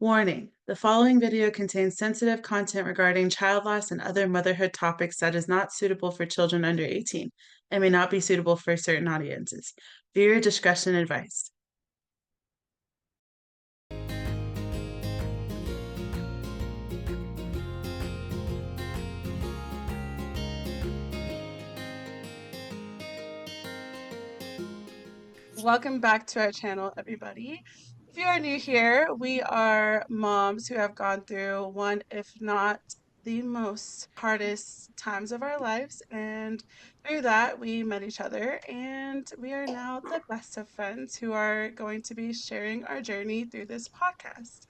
Warning: the following video contains sensitive content regarding child loss and other motherhood topics that is not suitable for children under 18 and may not be suitable for certain audiences. Viewer discretion advised. Welcome back to our channel, everybody. If you are new here, we are moms who have gone through one, if not the most hardest times of our lives, and through that we met each other, and we are now the best of friends who are going to be sharing our journey through this podcast.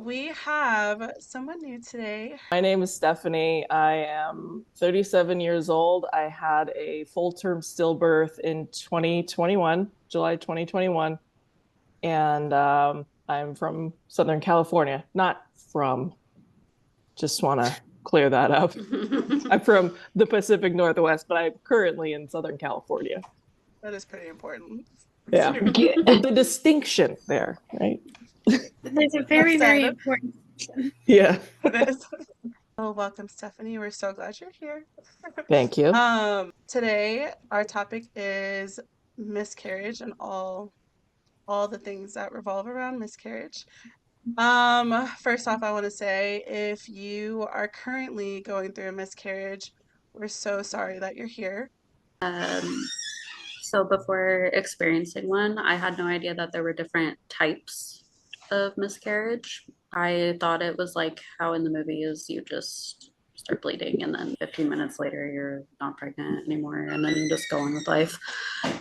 We have someone new today. My name is Stephanie. I am 37 years old. I had a full-term stillbirth in 2021, July 2021. And I'm from Southern California. Not from, just want to clear that up. I'm from the Pacific Northwest, but I'm currently in Southern California. That is pretty important. Yeah, the distinction there, right? There's a very, very important distinction. Yeah. It is. Well, welcome, Stephanie. We're so glad you're here. Thank you. Today, our topic is miscarriage and all the things that revolve around miscarriage. First off, I want to say if you are currently going through a miscarriage, we're so sorry that you're here. So before experiencing one, I had no idea that there were different types of miscarriage. I thought it was like how in the movies you just start bleeding and then 15 minutes later you're not pregnant anymore and then you just go on with life.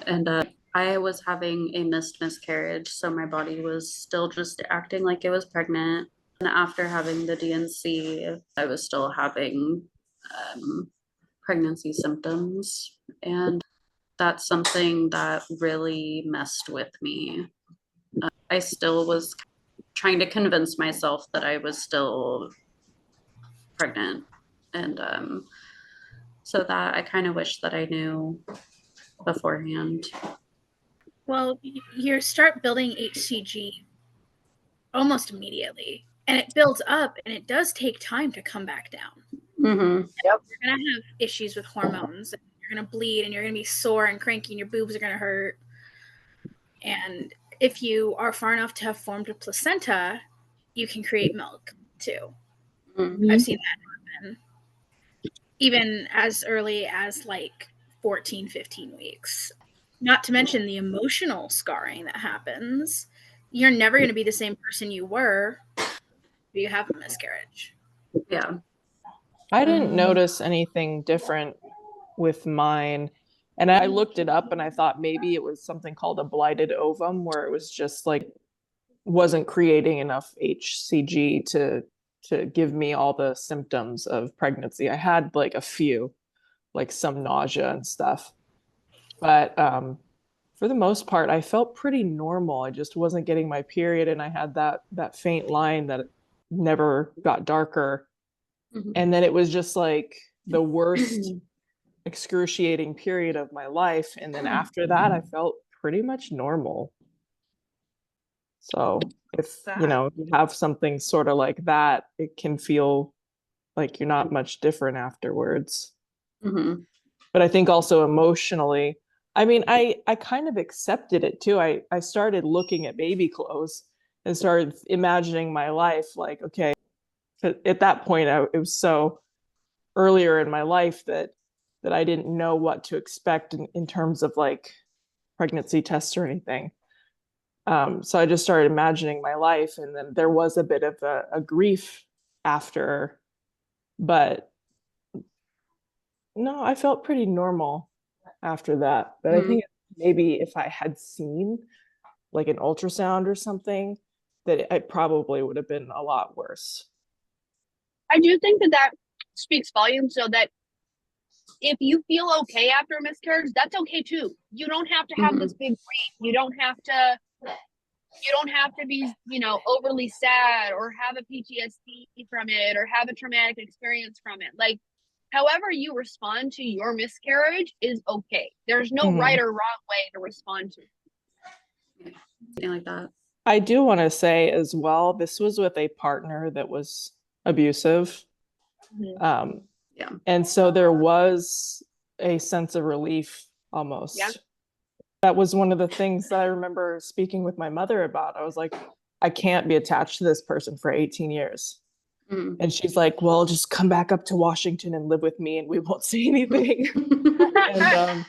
And I was having a missed miscarriage, so my body was still just acting like it was pregnant. And after having the DNC, I was still having pregnancy symptoms. And that's something that really messed with me. I still was trying to convince myself that I was still pregnant. And so that I kind of wish that I knew beforehand. Well, you start building HCG almost immediately, and it builds up, and it does take time to come back down. Mm-hmm. Yep. You're going to have issues with hormones, and you're going to bleed, and you're going to be sore and cranky, and your boobs are going to hurt. And if you are far enough to have formed a placenta, you can create milk, too. Mm-hmm. I've seen that happen, even as early as like 14, 15 weeks. Not to mention the emotional scarring that happens. You're never going to be the same person you were if you have a miscarriage. Yeah. I didn't notice anything different with mine. And I looked it up and I thought maybe it was something called a blighted ovum, where it was just like wasn't creating enough HCG to give me all the symptoms of pregnancy. I had like a few, like some nausea and stuff. But for the most part, I felt pretty normal. I just wasn't getting my period, and I had that faint line that never got darker. Mm-hmm. And then it was just like the worst excruciating period of my life. And then after that, I felt pretty much normal. So if you have something sort of like that, it can feel like you're not much different afterwards. Mm-hmm. But I think also emotionally, I mean, I kind of accepted it too. I started looking at baby clothes and started imagining my life like, okay, at that point, it was so earlier in my life that I didn't know what to expect in terms of like pregnancy tests or anything. So I just started imagining my life, and then there was a bit of a grief after, but no, I felt pretty normal after that. But I think maybe if I had seen like an ultrasound or something, that it probably would have been a lot worse. I do think that speaks volumes, so that if you feel okay after a miscarriage, that's okay too. You don't have to have this big grief. You don't have to be, overly sad or have a PTSD from it or have a traumatic experience from it. Like, however you respond to your miscarriage is okay. There's no right or wrong way to respond to it. Something like that. I do want to say as well, this was with a partner that was abusive. Mhm. Yeah. And so there was a sense of relief almost. Yeah. That was one of the things that I remember speaking with my mother about. I was like, I can't be attached to this person for 18 years. Mm. And she's like, well, just come back up to Washington and live with me and we won't say anything. And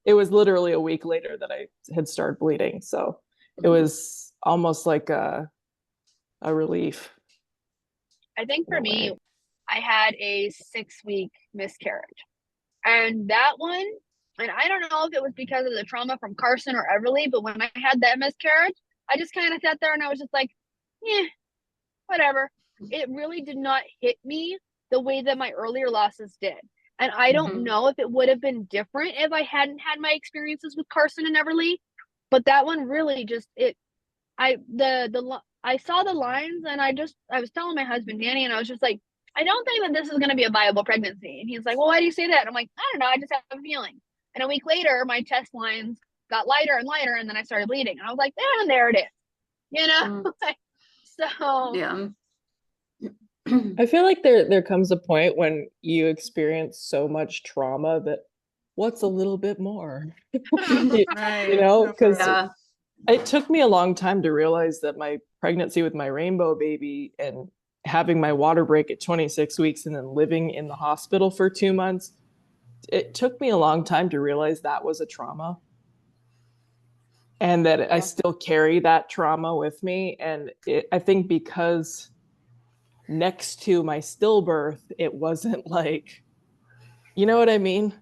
it was literally a week later that I had started bleeding. So it was almost like a relief. I think in for a me, way. I had a 6-week miscarriage. And that one, and I don't know if it was because of the trauma from Carson or Everly, but when I had that miscarriage, I just kind of sat there and I was just like, yeah, whatever. It really did not hit me the way that my earlier losses did. And I don't Mhm. know if it would have been different if I hadn't had my experiences with Carson and Everly, but that one really just I saw the lines and I was telling my husband Danny and I was just like, I don't think that this is going to be a viable pregnancy. And he's like, well, why do you say that? And I'm like, I don't know, I just have a feeling. And a week later, my test lines got lighter and lighter, and then I started bleeding. And I was like, and there it is, you know. So Yeah. I feel like there comes a point when you experience so much trauma that what's a little bit more? You, Right. you know, No, for because real. Yeah. it took me a long time to realize that my pregnancy with my rainbow baby and having my water break at 26 weeks and then living in the hospital for 2 months, it took me a long time to realize that was a trauma and that I yeah, still carry that trauma with me. And I think because next to my stillbirth, it wasn't like, you know what I mean?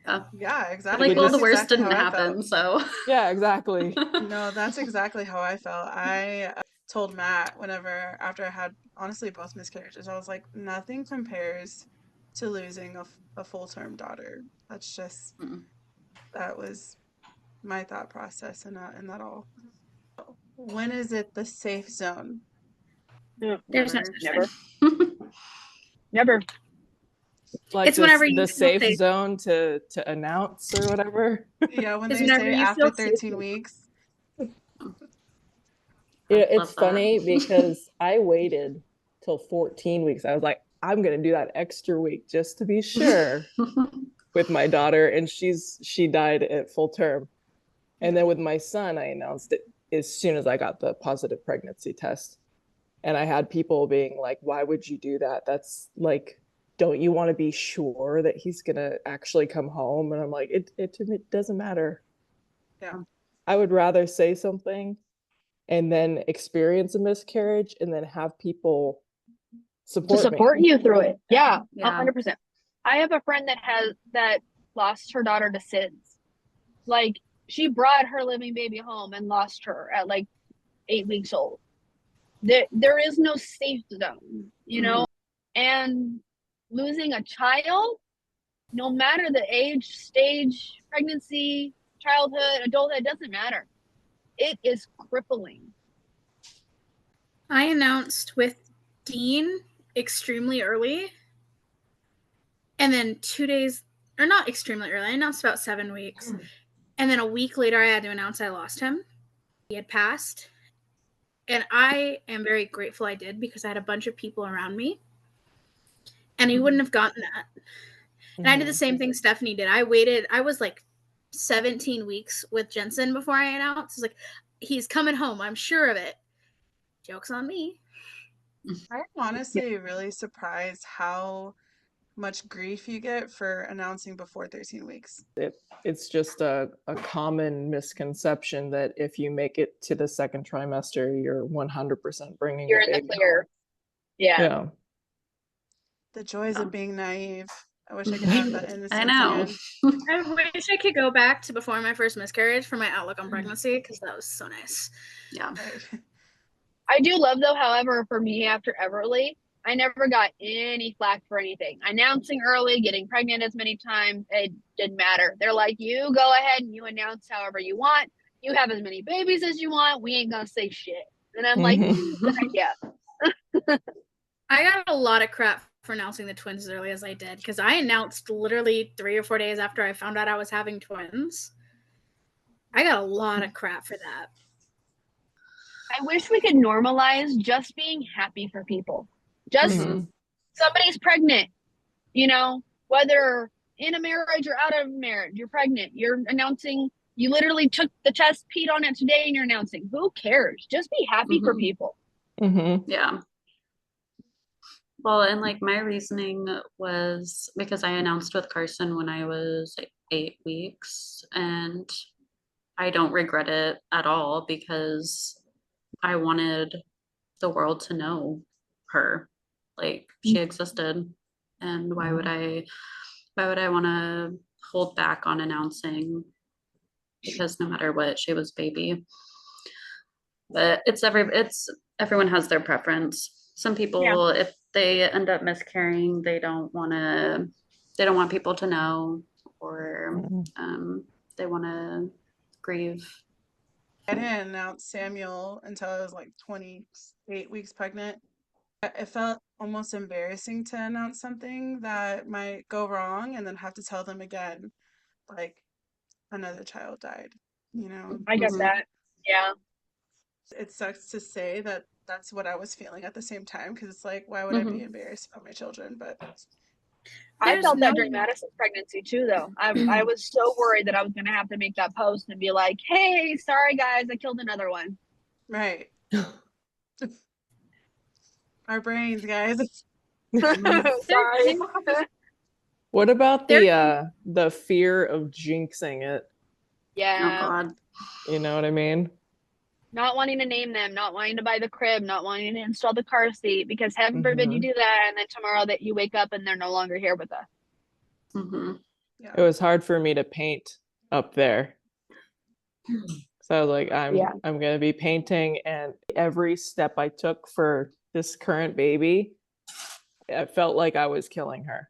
Yeah. Yeah, But exactly. like It all the That's just, worst exactly how didn't I felt. happen, so yeah, exactly. No, that's exactly how I felt. I told Matt whenever, after I had honestly both miscarriages, I was like, nothing compares to losing a full-term daughter. That's just, Mm. that was my thought process and that all. When is it the safe zone? There's no Never. such never, thing. never. Like It's whenever the you feel safe safe. zone to announce or whatever. Yeah, when It's they whenever say you after feel safe. 13 weeks. Yeah, I it's love that. funny because I waited till 14 weeks. I was like, I'm gonna do that extra week just to be sure with my daughter, and she died at full term. And then with my son, I announced it as soon as I got the positive pregnancy test. And I had people being like, why would you do that? That's like, don't you want to be sure that he's gonna actually come home? And I'm like, it doesn't matter. Yeah. I would rather say something and then experience a miscarriage and then have people To support me. support you through it. Yeah, Yeah. 100%. I have a friend that lost her daughter to SIDS. Like, she brought her living baby home and lost her at like 8 weeks old. There is no safe zone, you know. And losing a child, no matter the age, stage, pregnancy, childhood, adulthood, doesn't matter. It is crippling. I announced with Dean extremely early. And then 2 days, or not extremely early, I announced about 7 weeks. And then a week later, I had to announce I lost him. He had passed. And I am very grateful I did because I had a bunch of people around me. And he wouldn't have gotten that. And I did the same thing Stephanie did. I waited, I was like 17 weeks with Jensen before I announced. I was like, he's coming home. I'm sure of it. Joke's on me. I'm honestly really surprised how much grief you get for announcing before 13 weeks. It's just a common misconception that if you make it to the second trimester, you're 100% bringing You're your in the baby clear. Yeah. home. The joys Yeah. of being naive. I wish I could have Yeah. that I innocence know. again. I wish I could go back to before my first miscarriage for my outlook on pregnancy because that was so nice. Yeah. Right. I do love though, however, for me after Everly, I never got any flack for anything. Announcing early, getting pregnant as many times, it didn't matter. They're like, you go ahead and you announce however you want. You have as many babies as you want. We ain't gonna say shit. And I'm like, good idea. I got a lot of crap for announcing the twins as early as I did because I announced literally 3 or 4 days after I found out I was having twins. I got a lot of crap for that. I wish we could normalize just being happy for people. Just Mhm. somebody's pregnant, you know, whether in a marriage or out of marriage, you're pregnant. You're announcing, you literally took the test, peed on it today, and you're announcing. Who cares? Just be happy for people. Mhm. Yeah. Well, and like my reasoning was because I announced with Carson when I was like 8 weeks, and I don't regret it at all because I wanted the world to know her. Like she existed. And why would I want to hold back on announcing, because no matter what, she was baby. But it's everyone has their preference. Some Yeah. people, if they end up miscarrying, they don't want people to know, or Mhm. they want to grieve. I didn't announce Samuel until I was like 28 weeks pregnant. It felt almost embarrassing to announce something that might go wrong and then have to tell them again, like another child died, you know? I get Mhm. that. Yeah. It sucks to say that that's what I was feeling at the same time because it's like, why would I be Mhm. embarrassed about my children? But I There's felt no that during Madison's pregnancy too, though. I was so worried that I was going to have to make that post and be like, hey, sorry guys, I killed another one. right, our brains, guys. Sorry. What about there the fear of jinxing it? Oh Yeah. God. You know what I mean? Not wanting to name them, not wanting to buy the crib, not wanting to install the car seat, because heaven forbid you Mhm. do that, and then tomorrow that you wake up and they're no longer here with us. Hmm. Yeah. It was hard for me to paint up there. So I was like, Yeah. I'm gonna be painting, and every step I took for this current baby, it felt like I was killing her.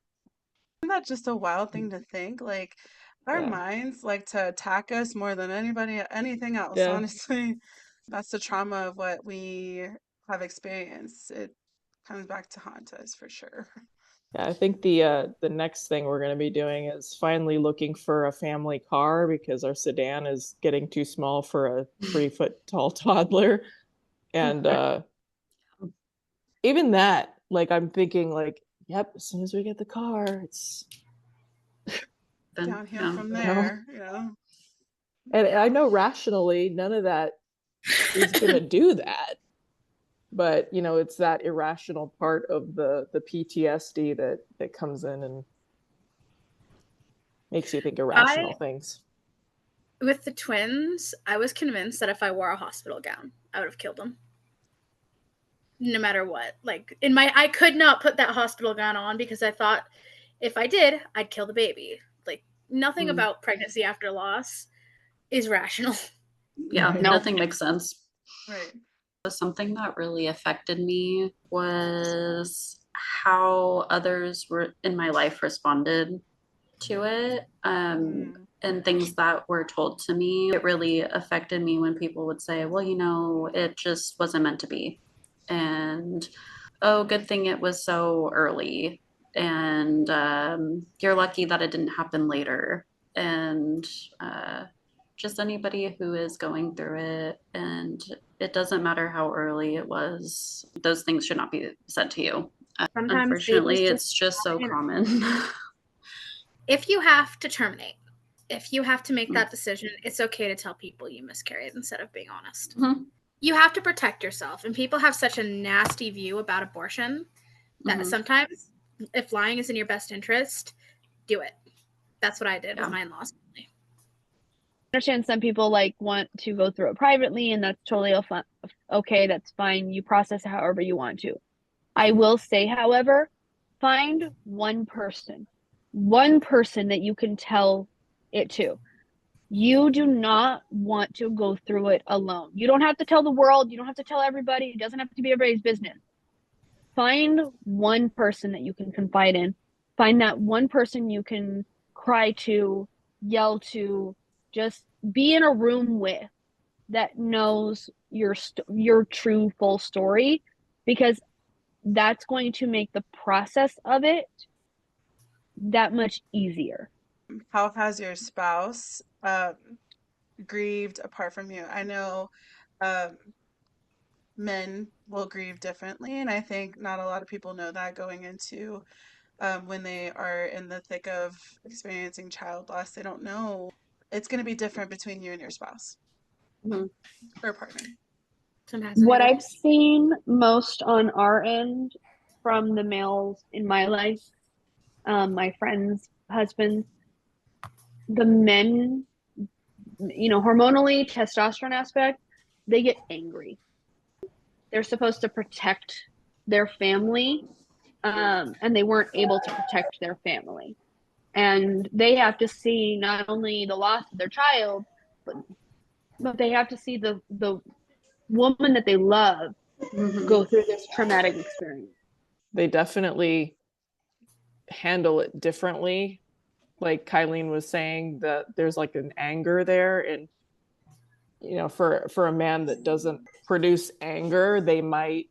Isn't that just a wild thing to think? Like, our Yeah. minds like to attack us more than anything else, Yeah. honestly. That's the trauma of what we have experienced. It comes back to haunt us for sure. Yeah, I think the next thing we're gonna be doing is finally looking for a family car because our sedan is getting too small for a 3 foot tall toddler. And even that, like I'm thinking like, yep, as soon as we get the car, it's Then Downhill yeah. from you know. there, you know. And I know rationally none of that is gonna do that. But you know, it's that irrational part of the PTSD that comes in and makes you think irrational I things. with the twins, I was convinced that if I wore a hospital gown, I would have killed them. No matter what. Like I could not put that hospital gown on because I thought if I did, I'd kill the baby. Like nothing Mm. about pregnancy after loss is rational. Yeah, No. nothing makes sense. Right. Something that really affected me was how others were in my life responded to it, Mm. and things that were told to me. It really affected me when people would say, well, you know, it just wasn't meant to be. And oh, good thing it was so early. And you're lucky that it didn't happen later. And just anybody who is going through it, and it doesn't matter how early it was, those things should not be said to you. Sometimes babies Unfortunately, just it's just so you know. common. If you have to terminate, if you have to make that decision, it's okay to tell people you miscarried instead of being honest. Mhm. You have to protect yourself. And people have such a nasty view about abortion that Mhm. sometimes if lying is in your best interest, do it. That's what I did with Yeah. my in-laws. I understand some people like want to go through it privately, and that's totally okay. That's fine. You process it however you want to. I will say, however, find one person that you can tell it to. You do not want to go through it alone. You don't have to tell the world. You don't have to tell everybody. It doesn't have to be everybody's business. Find one person that you can confide in. Find that one person you can cry to, yell to, just be in a room with that knows your true full story, because that's going to make the process of it that much easier. How has your spouse grieved apart from you? I know um men will grieve differently. And I think not a lot of people know that going into when they are in the thick of experiencing child loss. They don't know it's going to be different between you and your spouse Mhm. or partner. What I've seen most on our end from the males in my life, my friends' husbands, the men, hormonally, testosterone aspect, they get angry. They're supposed to protect their family, and they weren't able to protect their family. And they have to see not only the loss of their child, but they have to see the woman that they love go through this traumatic experience. They definitely handle it differently. Like Kylene was saying, that there's like an anger there, and for a man that doesn't produce anger, they might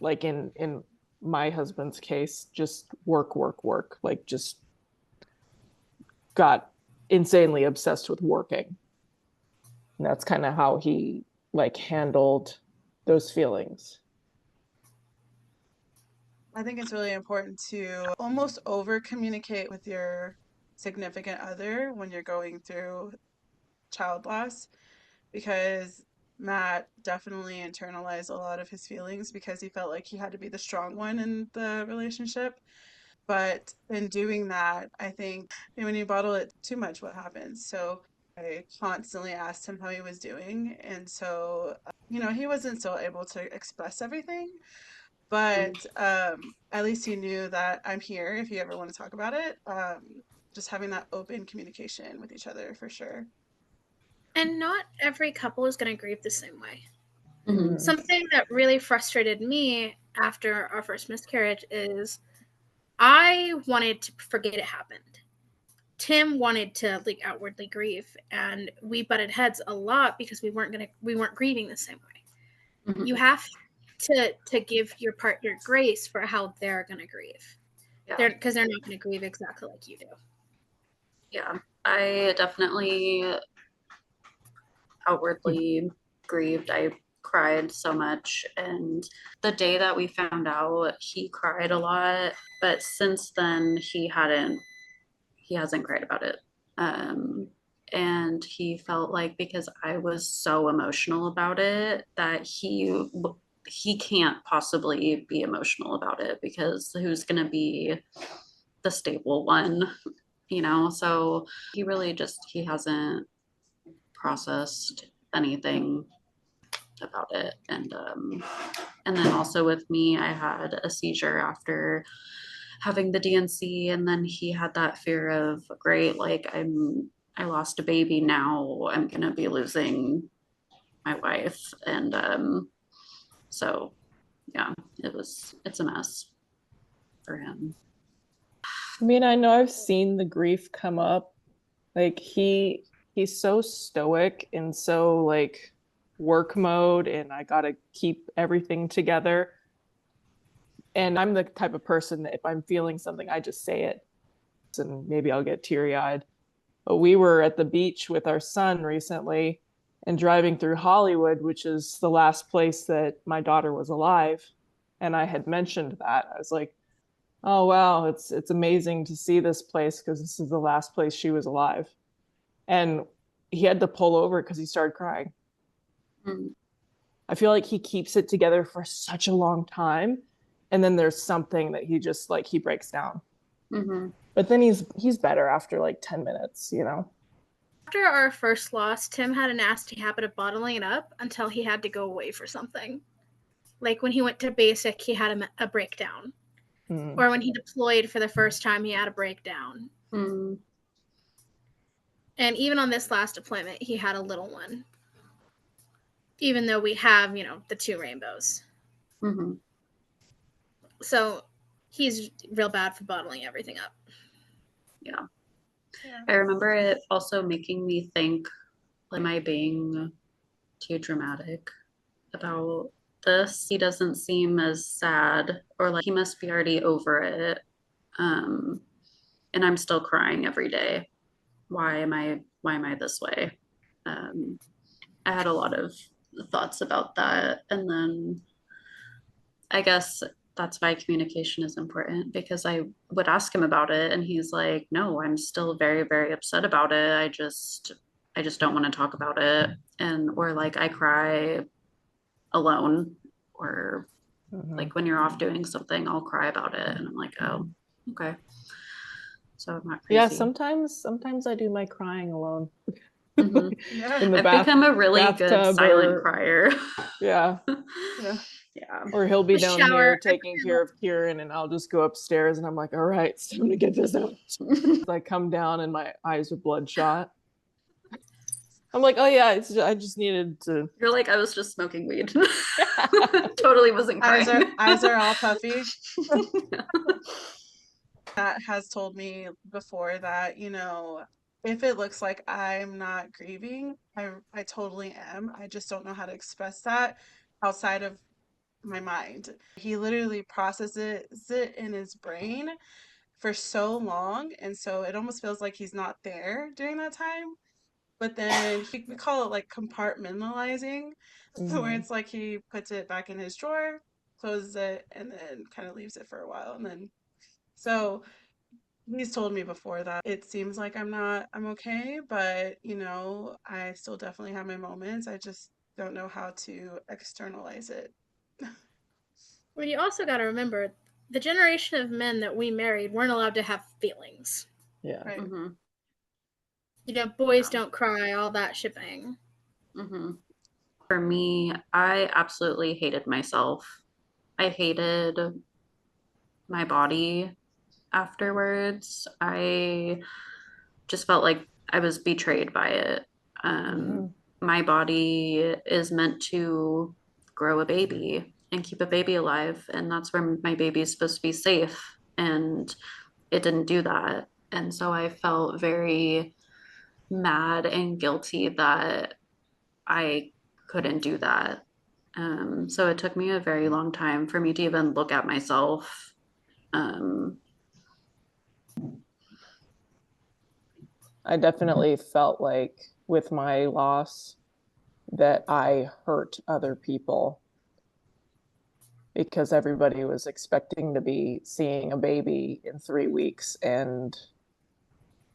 like in my husband's case, just work, like just got insanely obsessed with working. And that's kind of how he like handled those feelings. I think it's really important to almost over communicate with your significant other when you're going through child loss, because Matt definitely internalized a lot of his feelings because he felt like he had to be the strong one in the relationship. But in doing that, I think when you bottle it too much, what happens? So I constantly asked him how he was doing. And so, he wasn't still able to express everything, but at least he knew that I'm here if you ever want to talk about it. Just having that open communication with each other for sure. And not every couple is going to grieve the same way. Mhm. Something that really frustrated me after our first miscarriage is I wanted to forget it happened. Tim wanted to like outwardly grieve, and we butted heads a lot because we weren't grieving the same way. Mhm. You have to give your partner grace for how they're gonna grieve. Yeah. Because they're not gonna grieve exactly like you do. Yeah, I definitely outwardly grieved. I cried so much, and the day that we found out, he cried a lot, but since then he hasn't cried about it. And he felt like because I was so emotional about it that he can't possibly be emotional about it, because who's going to be the stable one, so he hasn't processed anything about it. And then also with me, I had a seizure after having the DNC, and then he had that fear of, great, like I lost a baby, now I'm gonna be losing my wife. And so yeah, it's a mess for him. I mean, I know I've seen the grief come up. Like he's so stoic and so like work mode, and I gotta keep everything together. And I'm the type of person that if I'm feeling something, I just say it. And maybe I'll get teary-eyed. But we were at the beach with our son recently and driving through Hollywood, which is the last place that my daughter was alive. And I had mentioned that. I was like, oh wow, it's amazing to see this place because this is the last place she was alive. And he had to pull over because he started crying. Mm. I feel like he keeps it together for such a long time, and then there's something that he just like he breaks down. Mm-hmm. But then he's better after like 10 minutes. After our first loss, Tim had a nasty habit of bottling it up until he had to go away for something. Like when he went to basic, he had a breakdown. Mm. Or when he deployed for the first time, he had a breakdown. Mm. And even on this last deployment, he had a little one. Even though we have, the two rainbows. Mm-hmm. So he's real bad for bottling everything up. Yeah. I remember it also making me think, am I being too dramatic about this? He doesn't seem as sad, or like he must be already over it. And I'm still crying every day. Why am I this way? I had a lot of thoughts about that. And then I guess that's why communication is important, because I would ask him about it and he's like, no, I'm still very, very upset about it. I just don't want to talk about it. And or like I cry alone, or like when you're off doing something, I'll cry about it. And I'm like, oh, okay. So I'm not Yeah, crazy. sometimes I do my crying alone Mhm. Yeah. in the I've become a really good bathtub silent or crier. yeah, Yeah. Yeah. or he'll be The down shower. here taking care of Kieran and I'll just go upstairs and I'm like, all right, it's time to get this out. I come down and my eyes are bloodshot. I'm like, oh yeah, I just needed to. You're like, I was just smoking weed. Totally wasn't crying. Eyes are all puffy. That has told me before that, if it looks like I'm not grieving, I totally am. I just don't know how to express that outside of my mind. He literally processes it in his brain for so long, and so it almost feels like he's not there during that time. But then we call it like compartmentalizing, where Mhm. it's like he puts it back in his drawer, closes it, and then kind of leaves it for a while, and then so he's told me before that it seems like I'm okay, but I still definitely have my moments. I just don't know how to externalize it. Well, you also got to remember the generation of men that we married weren't allowed to have feelings. Yeah. Right. Mhm. Boys don't cry, all that shipping. Mhm. For me, I absolutely hated myself. I hated my body afterwards. I just felt like I was betrayed by it. Mhm. My body is meant to grow a baby and keep a baby alive, and that's where my baby is supposed to be safe. And it didn't do that. And so I felt very mad and guilty that I couldn't do that. So it took me a very long time for me to even look at myself. Um, I definitely felt like with my loss that I hurt other people because everybody was expecting to be seeing a baby in 3 weeks. And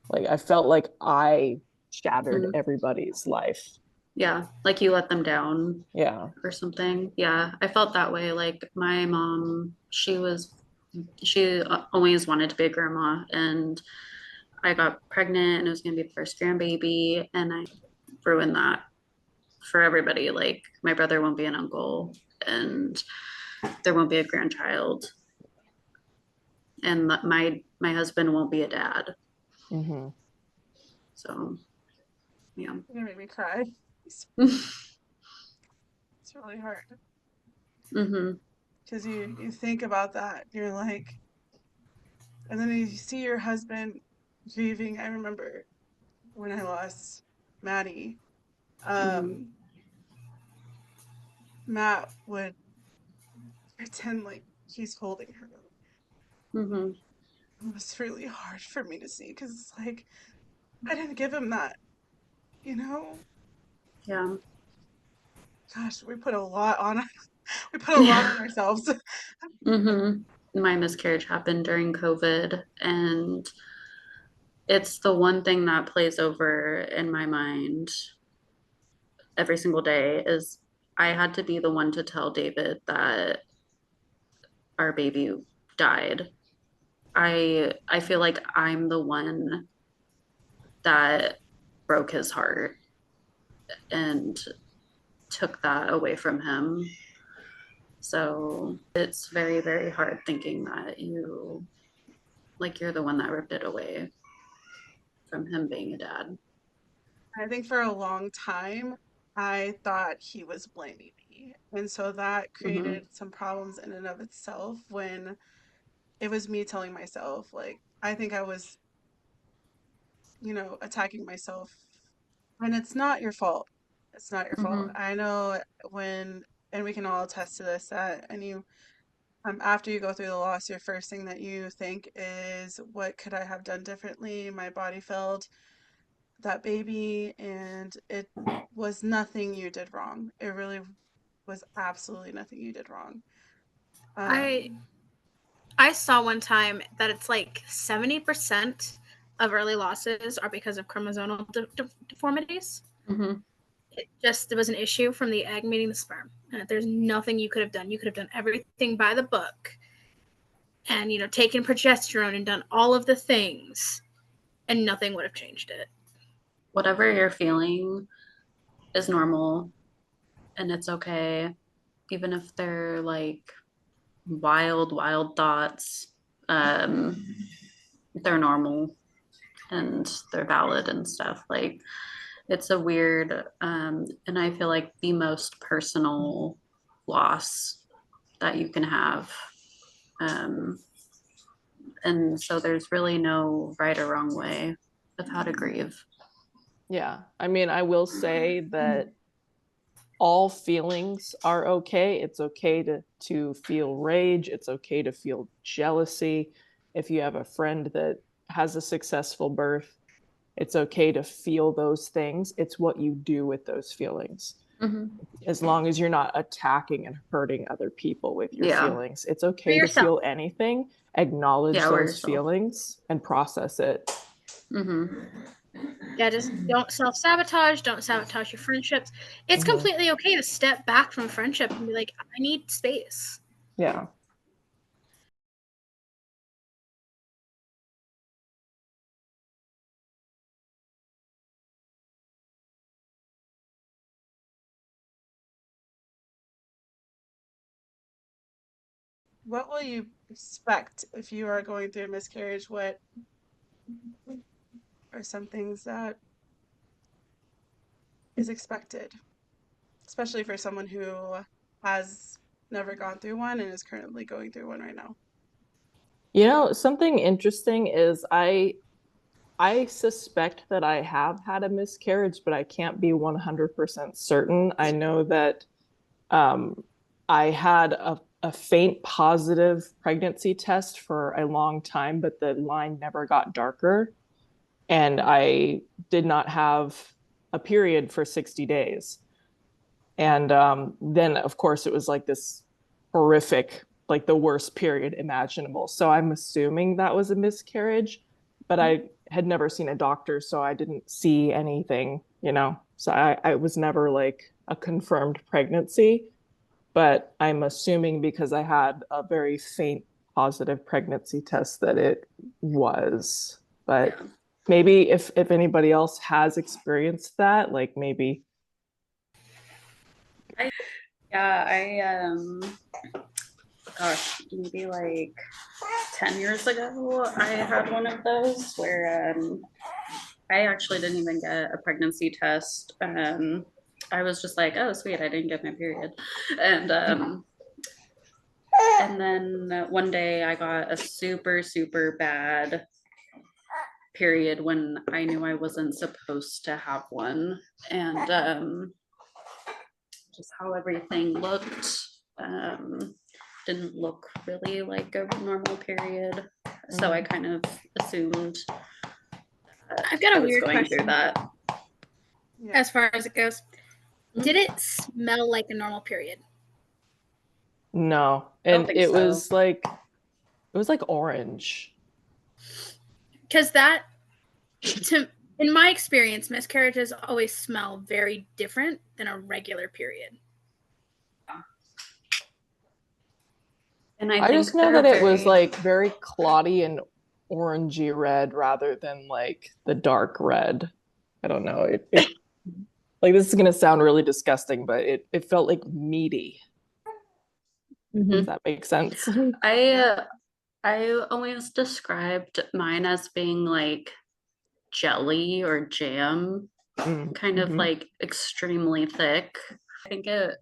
like, I felt like I shattered mhm. everybody's life. Yeah, like you let them down Yeah. or something. Yeah, I felt that way. Like my mom, she always wanted to be a grandma, and I got pregnant and it was going to be the first grandbaby, and I ruined that for everybody. Like my brother won't be an uncle, and there won't be a grandchild, and my husband won't be a dad. Hmm. So yeah. You're gonna make me cry. It's really hard Hmm. because you think about that. You're like, and then you see your husband grieving. I remember when I lost Maddie. Hmm. Um, Matt would pretend like he's holding her. Hmm. It was really hard for me to see because it's like I didn't give him that, you know? Yeah. Gosh, we put a lot on we put a lot on ourselves. Hmm. My miscarriage happened during COVID, and it's the one thing that plays over in my mind every single day is I had to be the one to tell David that our baby died. I feel like I'm the one that broke his heart and took that away from him. So it's very, very hard thinking that you're the one that ripped it away from him being a dad. I think for a long time, I thought he was blaming me. And so that Hmm. created some problems in and of itself when it was me telling myself, like, I think I was, attacking myself. And it's not your fault. It's not your fault. Hmm. I know and we can all attest to this, that after you go through the loss, your first thing that you think is, what could I have done differently? My body failed. that baby, and it was nothing you did wrong. It really was absolutely nothing you did wrong. I saw one time that it's like 70% of early losses are because of chromosomal deformities. Mm-hmm. There was an issue from the egg meeting the sperm. And there's nothing you could have done. You could have done everything by the book and, taken progesterone and done all of the things, and nothing would have changed it. Whatever you're feeling is normal, and it's okay, even if they're like wild thoughts. They're normal and they're valid and stuff. Like, it's a weird, and I feel like the most personal loss that you can have. And so there's really no right or wrong way of how to grieve. Yeah. I mean, I will say that all feelings are okay. It's okay to feel rage. It's okay to feel jealousy. If you have a friend that has a successful birth, it's okay to feel those things. It's what you do with those feelings. Mm-hmm. As long as you're not attacking and hurting other people with your feelings. It's okay to feel anything, acknowledge those feelings, and process it. Mm-hmm. Yeah, just don't self-sabotage, don't sabotage your friendships. It's completely okay to step back from friendship and be like, I need space. Yeah. What will you expect if you are going through a miscarriage? What are some things that is expected, especially for someone who has never gone through one and is currently going through one right now? Something interesting is I suspect that I have had a miscarriage, but I can't be 100% certain. I know that I had a faint positive pregnancy test for a long time, but the line never got darker. And I did not have a period for 60 days. And then, of course, it was like this horrific, like the worst period imaginable. So I'm assuming that was a miscarriage, but I had never seen a doctor, so I didn't see anything, So I was never like a confirmed pregnancy, but I'm assuming because I had a very faint positive pregnancy test that it was. But maybe if anybody else has experienced that, like maybe. Gosh, maybe like 10 years ago, I had one of those where I actually didn't even get a pregnancy test. I was just like, oh, sweet, I didn't get my period. And then one day I got a super, super bad period when I knew I wasn't supposed to have one. And just how everything looked didn't look really like a normal period. So I kind of assumed I've got a weird going question through that. as far as it goes. Did it smell like a normal period? No. And it was like orange. Because in my experience, miscarriages always smell very different than a regular period. And I just know that it was like very cloddy and orangey red rather than like the dark red. I don't know. It like, this is gonna sound really disgusting, but it felt like meaty. Does that make sense? I always described mine as being like jelly or jam, kind of like extremely thick. I think it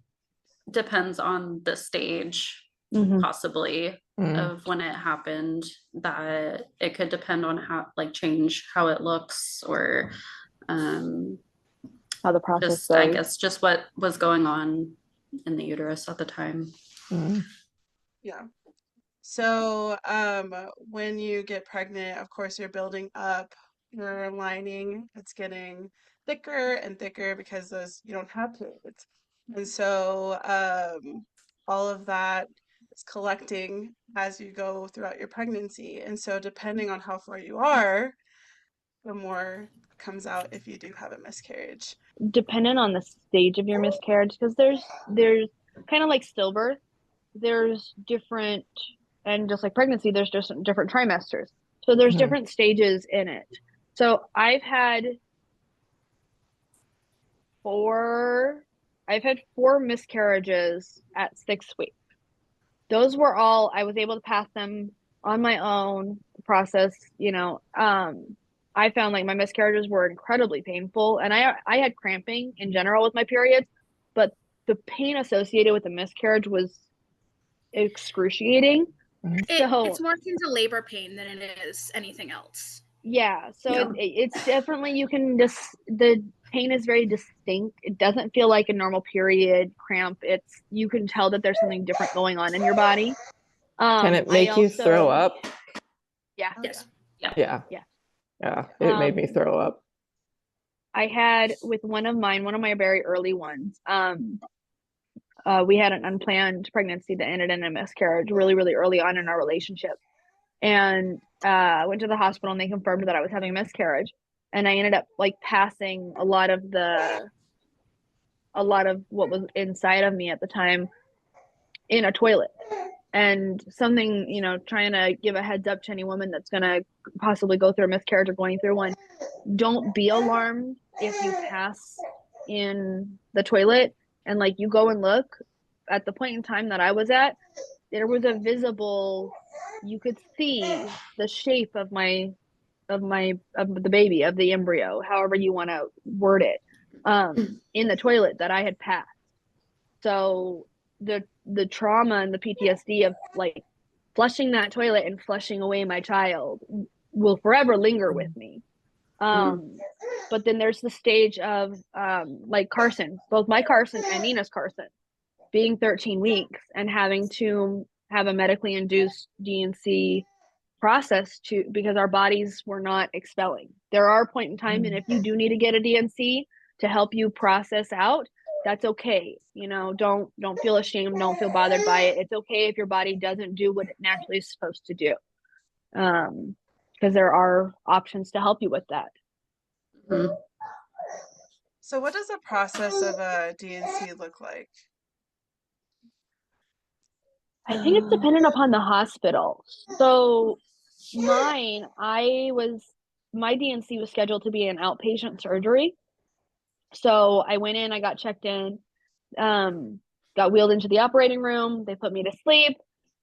depends on the stage, possibly, of when it happened, that it could depend on change how it looks, or how the process goes. I guess just what was going on in the uterus at the time. Yeah. So when you get pregnant, of course, you're building up your lining, it's getting thicker and thicker because those you don't have periods. And so all of that is collecting as you go throughout your pregnancy. And so depending on how far you are, the more comes out if you do have a miscarriage. Dependent on the stage of your miscarriage, because there's kind of like stillbirth, there's different, and just like pregnancy, there's just different trimesters. So there's Mhm. different stages in it. So I've had four miscarriages at 6 weeks. Those were all, I was able to pass them on my own process, I found like my miscarriages were incredibly painful, and I had cramping in general with my periods, but the pain associated with the miscarriage was excruciating. So It's more akin to labor pain than it is anything else. yeah, so Yeah. it's definitely, you can just, the pain is very distinct. It doesn't feel like a normal period cramp. You can tell that there's something different going on in your body. Can it I make you throw also, up? yeah, Oh, Yes. yeah. Yeah. Yeah. Yeah. It made me throw up. I had with one of my very early ones, we had an unplanned pregnancy that ended in a miscarriage really, really early on in our relationship. And went to the hospital and they confirmed that I was having a miscarriage. And I ended up like passing a lot of what was inside of me at the time in a toilet. And something, trying to give a heads up to any woman that's going to possibly go through a miscarriage or going through one, don't be alarmed if you pass in the toilet and like you go and look. At the point in time that I was at, there was a visible, you could see the shape of the baby, of the embryo, however you want to word it, in the toilet that I had passed. So the trauma and the PTSD of like flushing that toilet and flushing away my child will forever linger with me. But then there's the stage of like Carson, both my Carson and Nina's Carson, being 13 weeks and having to have a medically induced D&C process because our bodies were not expelling. There are a point in time, and if you do need to get a D&C to help you process out, that's okay. Don't feel ashamed, don't feel bothered by it. It's okay if your body doesn't do what it naturally is supposed to do, because there are options to help you with that. Mhm. So what does the process of a D&C look like? I think it's dependent upon the hospital. So my D&C was scheduled to be an outpatient surgery. So I went in, I got checked in, got wheeled into the operating room. They put me to sleep.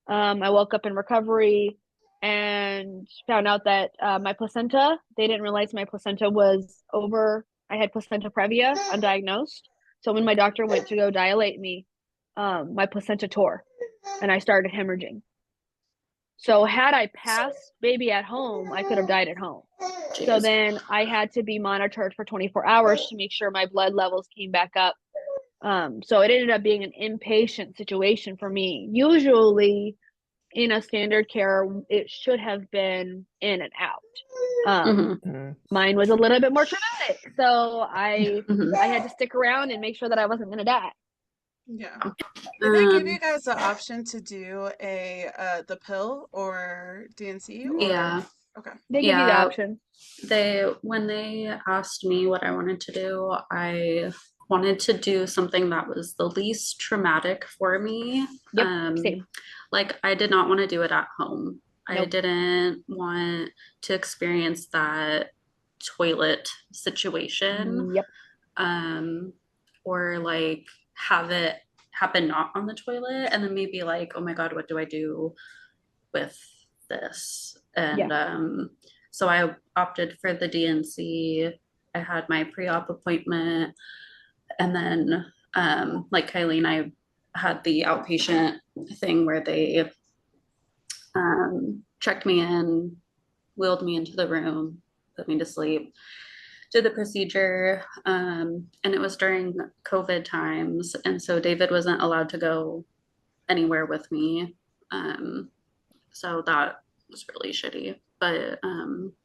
I woke up in recovery and found out that my placenta, they didn't realize my placenta was over. I had placenta previa, undiagnosed. So when my doctor went to go dilate me, my placenta tore and I started hemorrhaging. So had I passed baby at home, I could have died at home. Jeez. So then I had to be monitored for 24 hours to make sure my blood levels came back up. So it ended up being an inpatient situation for me. Usually in a standard care, it should have been in and out. Mine was a little bit more traumatic. So I had to stick around and make sure that I wasn't going to die. Yeah. Did they give you guys the option to do the pill or D&C? Or... Yeah. Okay. They give you the option. When they asked me what I wanted to do, I wanted to do something that was the least traumatic for me. Yep, same. Like I did not want to do it at home. I Nope. didn't want to experience that toilet situation. Yep. Or like have it happen not on the toilet and then maybe like, oh my God, what do I do with this? And so I opted for the D&C. I had my pre-op appointment, and then like Kylie, I had the outpatient thing where they checked me in, wheeled me into the room, put me to sleep, did the procedure, and it was during COVID times, and so David wasn't allowed to go anywhere with me, so that was really shitty. But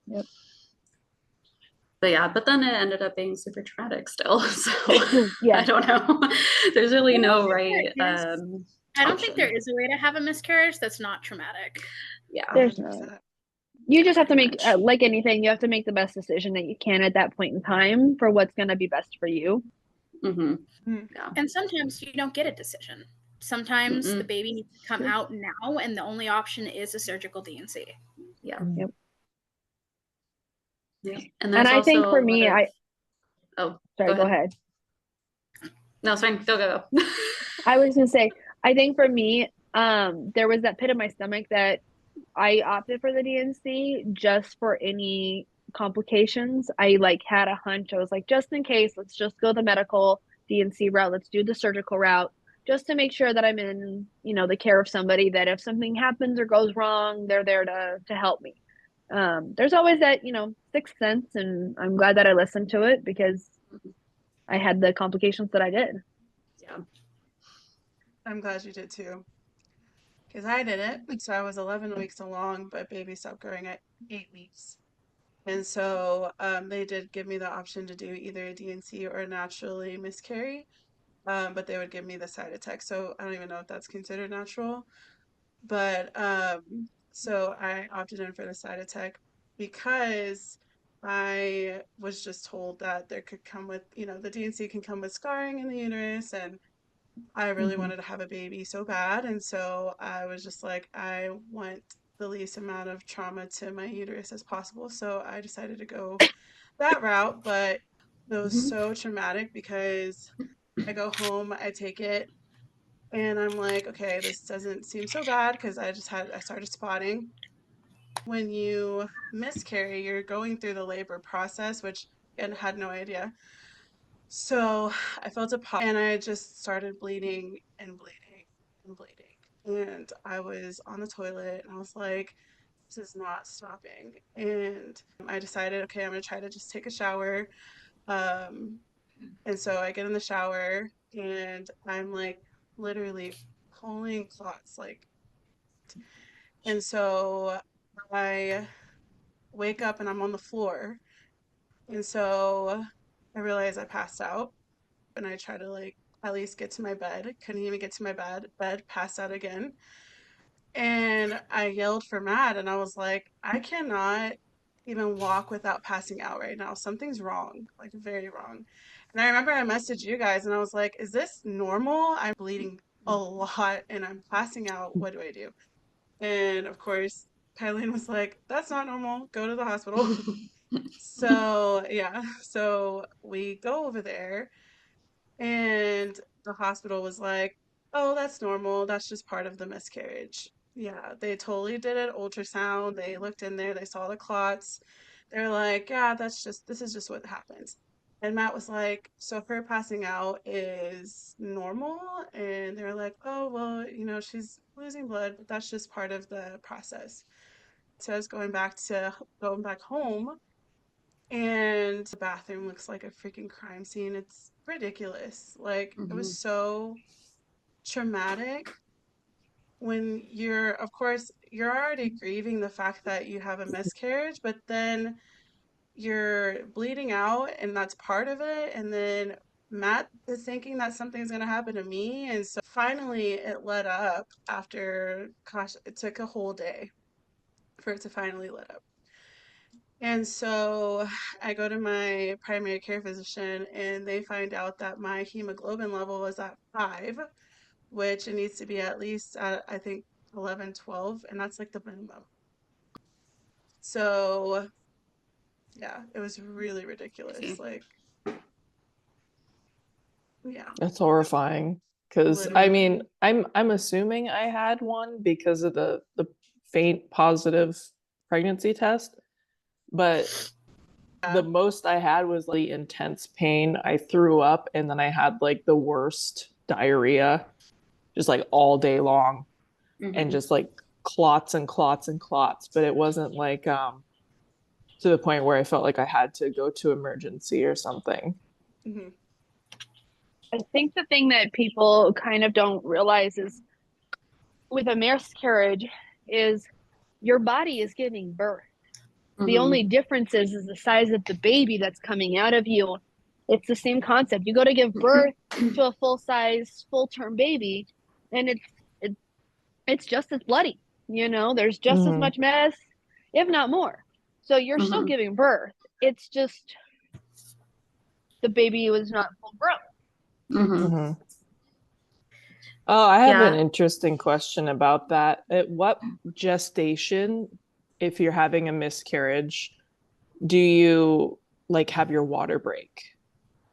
Yep. But yeah, but then it ended up being super traumatic still. So Yeah. I don't know. There's really no There right is- I don't think option. there is a way to have a miscarriage that's not traumatic. Yeah. There's no. 100%. You just have to Pretty make, much. like anything, you have to make the best decision that you can at that point in time for what's going to be best for you. Mm-hmm. Mm. Yeah. And sometimes you don't get a decision. Sometimes the baby needs to come out now, and the only option is a surgical D&C. Yeah. Yep. Yeah. And And there's I think also for a me, lot of... Oh, sorry, go ahead. No, it's fine. Go. I was going to say, I think for me, there was that pit in my stomach that I opted for the D&C just for any complications. I like had a hunch. I was like, just in case, let's just go the medical D&C route. Let's do the surgical route just to make sure that I'm in, the care of somebody that if something happens or goes wrong, they're there to help me. There's always that, sixth sense, and I'm glad that I listened to it because I had the complications that I did. Yeah. I'm glad you did too. Because I didn't. So I was 11 weeks along, but baby stopped growing at 8 weeks. And so they did give me the option to do either a D&C or a naturally miscarry. But they would give me the side effect. So I don't even know if that's considered natural. But so I opted in for the side effect because I was just told that there could come with, the D&C can come with scarring in the uterus, and I really wanted to have a baby so bad. And so I was just like, I want the least amount of trauma to my uterus as possible. So I decided to go that route. But it was so traumatic because I go home, I take it, and I'm like, okay, this doesn't seem so bad because I started spotting. When you miscarry, you're going through the labor process, which again had no idea. So I felt a pop and I just started bleeding and bleeding and bleeding. And I was on the toilet and I was like, this is not stopping. And I decided, okay, I'm gonna try to just take a shower. Um, and so I get in the shower and I'm like literally pulling clots, like, and so I wake up and I'm on the floor. And so I realize I passed out and I try to like at least get to my bed. Couldn't even get to my bed, passed out again. And I yelled for Matt and I was like, I cannot even walk without passing out right now. Something's wrong, like very wrong. And I remember I messaged you guys and I was like, is this normal? I'm bleeding a lot and I'm passing out. What do I do? And of course, Kylie was like, that's not normal. Go to the hospital. So, yeah. So we go over there and the hospital was like, oh, that's normal. That's just part of the miscarriage. Yeah, they totally did an ultrasound. They looked in there, they saw the clots. They're like, yeah, this is just what happens. And Matt was like, so her passing out is normal? And they're like, oh, well, she's losing blood, but that's just part of the process. So I was going back home, and the bathroom looks like a freaking crime scene. It's ridiculous. Like, it was so traumatic when of course, you're already grieving the fact that you have a miscarriage, but then you're bleeding out, and that's part of it. And then Matt is thinking that something's going to happen to me. And so finally, it let up after, gosh, it took a whole day for it to finally let up. And so I go to my primary care physician and they find out that my hemoglobin level is at 5, which it needs to be at least at, I think, 11, 12, and that's like the minimum. So yeah, it was really ridiculous. Like, yeah, That's horrifying. Because I literally. mean, I'm assuming I had one because of the faint positive pregnancy test, but the most I had was like intense pain. I threw up and then I had like the worst diarrhea just like all day long and just like clots and clots and clots. But it wasn't like to the point where I felt like I had to go to emergency or something. Mm-hmm. I think the thing that people kind of don't realize is with a miscarriage is your body is giving birth. The only difference is the size of the baby that's coming out of you. It's the same concept. You go to give birth to a full-size, full-term baby, and it's just as bloody. There's just as much mess, if not more. So you're still giving birth. It's just the baby was not full grown. Oh, I have an interesting question about that. At what gestation, if you're having a miscarriage, do you like have your water break?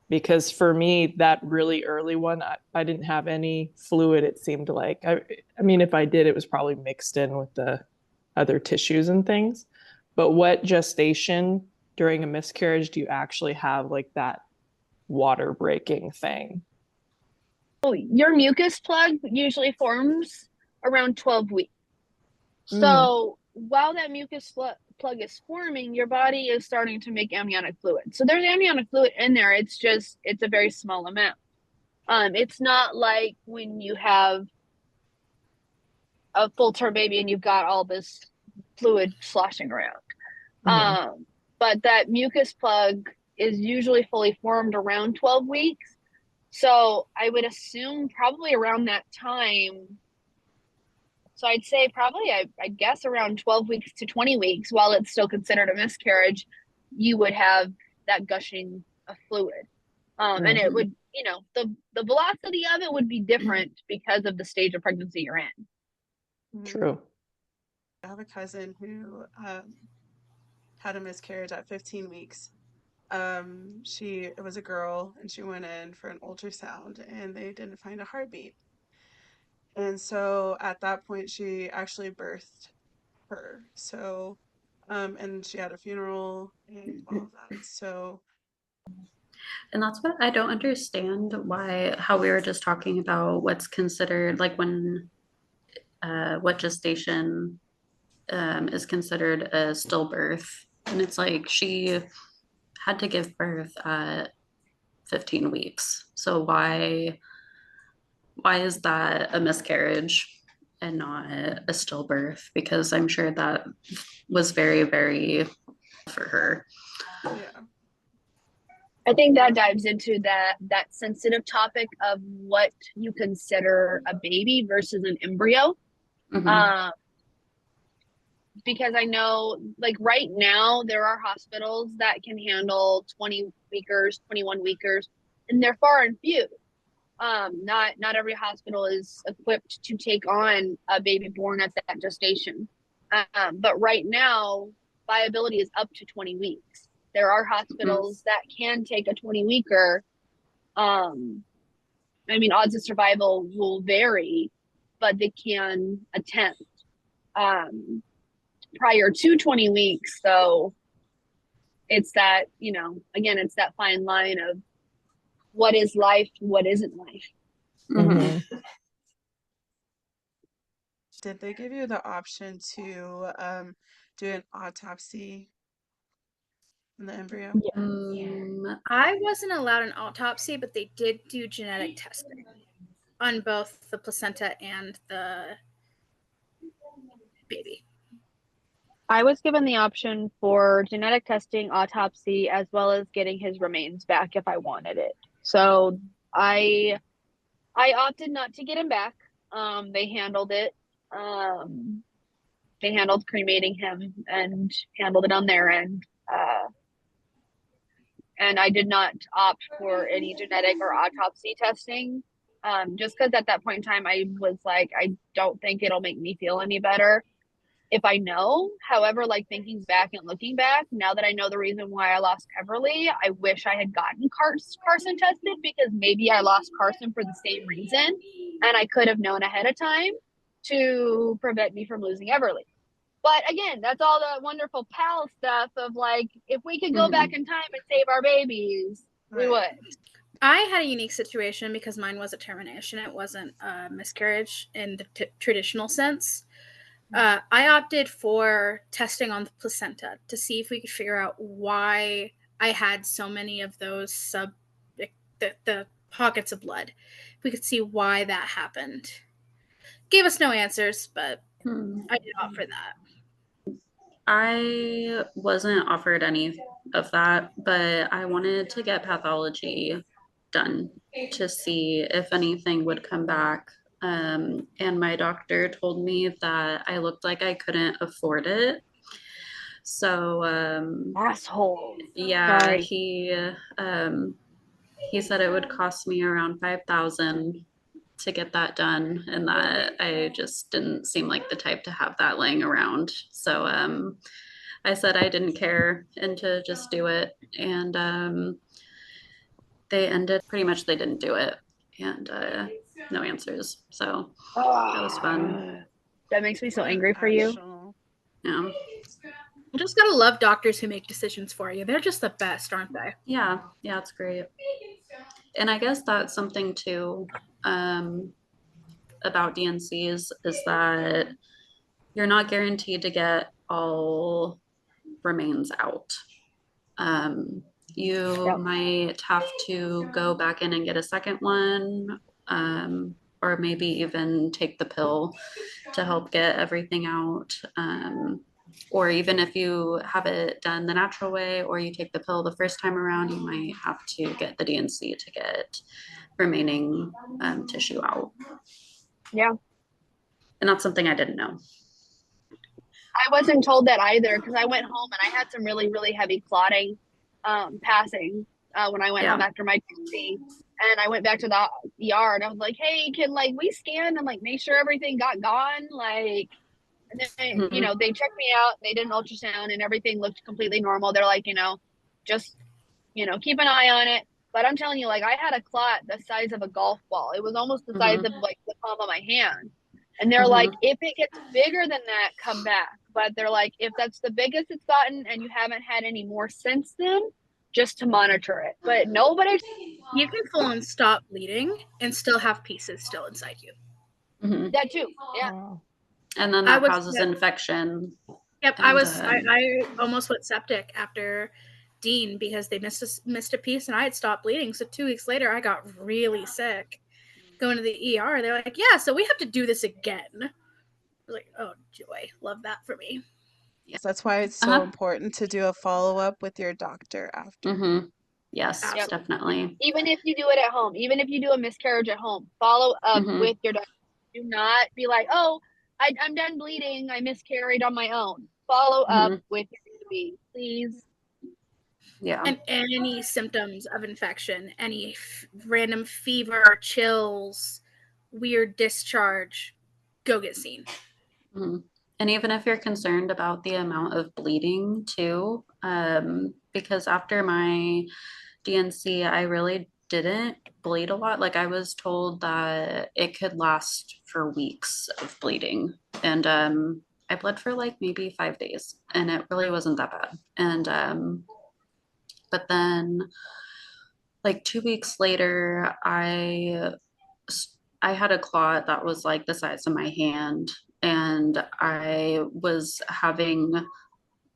Because for me, that really early one, I didn't have any fluid, it seemed like. I mean, if I did, it was probably mixed in with the other tissues and things. But what gestation during a miscarriage do you actually have like that water breaking thing? Your mucus plug usually forms around 12 weeks. So while that mucus plug is forming, your body is starting to make amniotic fluid. So there's amniotic fluid in there. It's a very small amount. It's not like when you have a full-term baby and you've got all this fluid sloshing around. But that mucus plug is usually fully formed around 12 weeks. So I would assume probably around that time. So I'd say probably, I guess around 12 weeks to 20 weeks, while it's still considered a miscarriage, you would have that gushing of fluid. And it would, the velocity of it would be different because of the stage of pregnancy you're in. True. I have a cousin who had a miscarriage at 15 weeks. It was a girl, and she went in for an ultrasound, and they didn't find a heartbeat. And so at that point, she actually birthed her. So, and she had a funeral and all of that. So, and that's what I don't understand, how we were just talking about what's considered like what gestation is considered a stillbirth. And it's like she had to give birth at 15 weeks. So why is that a miscarriage and not a stillbirth? Because I'm sure that was very, very for her. yeah. I think that dives into that sensitive topic of what you consider a baby versus an embryo. Because I know, like right now, there are hospitals that can handle 20 weekers, 21 weekers, and they're far and few. Not every hospital is equipped to take on a baby born at that gestation. But right now, viability is up to 20 weeks. There are hospitals that can take a 20-weeker. I mean, odds of survival will vary, but they can attempt prior to 20 weeks. So it's that, again, it's that fine line of what is life, what isn't life. Did they give you the option to do an autopsy on the embryo? I wasn't allowed an autopsy, but they did do genetic testing on both the placenta and the baby. I was given the option for genetic testing, autopsy, as well as getting his remains back if I wanted it. So I opted not to get him back. They handled it. They handled cremating him and handled it on their end. And I did not opt for any genetic or autopsy testing, just because at that point in time I was like, I don't think it'll make me feel any better if I know. However, like thinking back and looking back, now that I know the reason why I lost Everly, I wish I had gotten Carson tested, because maybe I lost Carson for the same reason, and I could have known ahead of time to prevent me from losing Everly. But again, that's all the wonderful pal stuff of like, if we could go back in time and save our babies, we would. I had a unique situation because mine was a termination. It wasn't a miscarriage in the traditional sense. I opted for testing on the placenta to see if we could figure out why I had so many of those the pockets of blood. If we could see why that happened. Gave us no answers, but I did opt for that. I wasn't offered any of that, but I wanted to get pathology done to see if anything would come back. And my doctor told me that I looked like I couldn't afford it. So, Asshole. yeah, Sorry. he said it would cost me around 5,000 to get that done, and that I just didn't seem like the type to have that laying around. So I said I didn't care and to just do it. And they ended they didn't do it, and no answers. So that was fun. That makes me so What angry for you. actual- Yeah. You just gotta love doctors who make decisions for you. They're just the best, aren't they? Yeah, it's great. And I guess that's something too about DNCs is that you're not guaranteed to get all remains out. Um, you Yep. might have to go back in and get a second one, or maybe even take the pill to help get everything out. Or even if you have it done the natural way, or you take the pill the first time around, you might have to get the DNC to get remaining tissue out. Yeah. And that's something I didn't know. I wasn't told that either because I went home and I had some really, really heavy clotting passing when I went home after my DNC. And I went back to the ER and I was like, hey, can like we scan and like make sure everything got gone? Like, and then, you know, they checked me out, they did an ultrasound and everything looked completely normal. They're like, you know, just, you know, keep an eye on it. But I'm telling you, like, I had a clot the size of a golf ball. It was almost the size of like the palm of my hand. And they're like, if it gets bigger than that, come back. But they're like, if that's the biggest it's gotten and you haven't had any more since then, just to monitor it. But nobody. You can full on stop bleeding and still have pieces still inside you. That too. Yeah. Wow. And then that causes infection. Yep, I almost went septic after Dean because they missed a piece and I had stopped bleeding. So 2 weeks later, I got really sick. Going to the ER, they're like, "Yeah, so we have to do this again." I was like, "Oh joy, love that for me." Yes, that's why it's so important to do a follow-up with your doctor after. Yes, Yep. definitely. Even if you do it at home, even if you do a miscarriage at home, follow up with your doctor. Do not be like, oh, I'm done bleeding. I miscarried on my own. Follow up with your baby, please. Yeah. And any symptoms of infection, any random fever, chills, weird discharge, go get seen. And even if you're concerned about the amount of bleeding too, because after my DNC, I really didn't bleed a lot. Like I was told that it could last for weeks of bleeding. And I bled for like maybe 5 days and it really wasn't that bad. And but then like 2 weeks later, I had a clot that was like the size of my hand, and I was having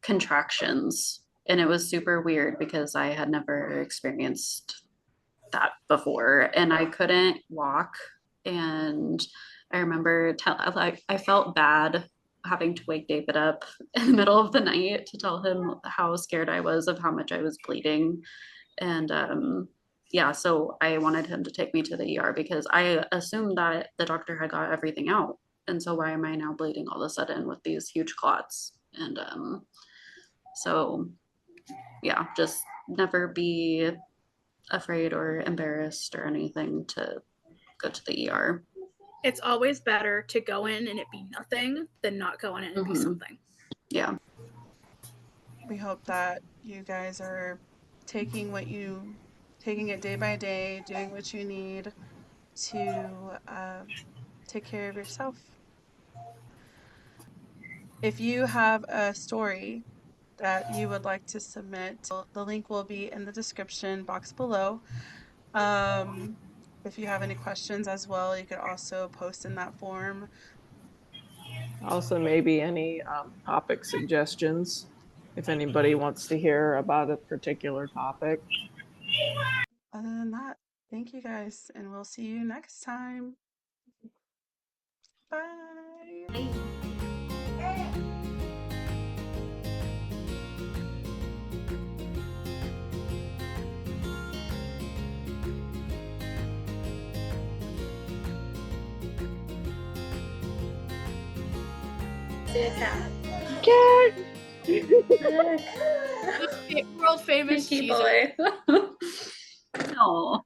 contractions, and it was super weird because I had never experienced that before, and I couldn't walk. And I remember I felt bad having to wake David up in the middle of the night to tell him how scared I was of how much I was bleeding. And yeah, so I wanted him to take me to the ER because I assumed that the doctor had got everything out. And so why am I now bleeding all of a sudden with these huge clots? And so yeah, just never be afraid or embarrassed or anything to go to the ER. It's always better to go in and it be nothing than not go in and be something. Yeah. We hope that you guys are taking it day by day, doing what you need to take care of yourself. If you have a story that you would like to submit, the link will be in the description box below. If you have any questions as well, you could also post in that form. Also, maybe any topic suggestions if anybody wants to hear about a particular topic. Other than that, thank you guys, and we'll see you next time. Bye. See a cat. Cat. World famous Pinky cheeser. boy. Oh.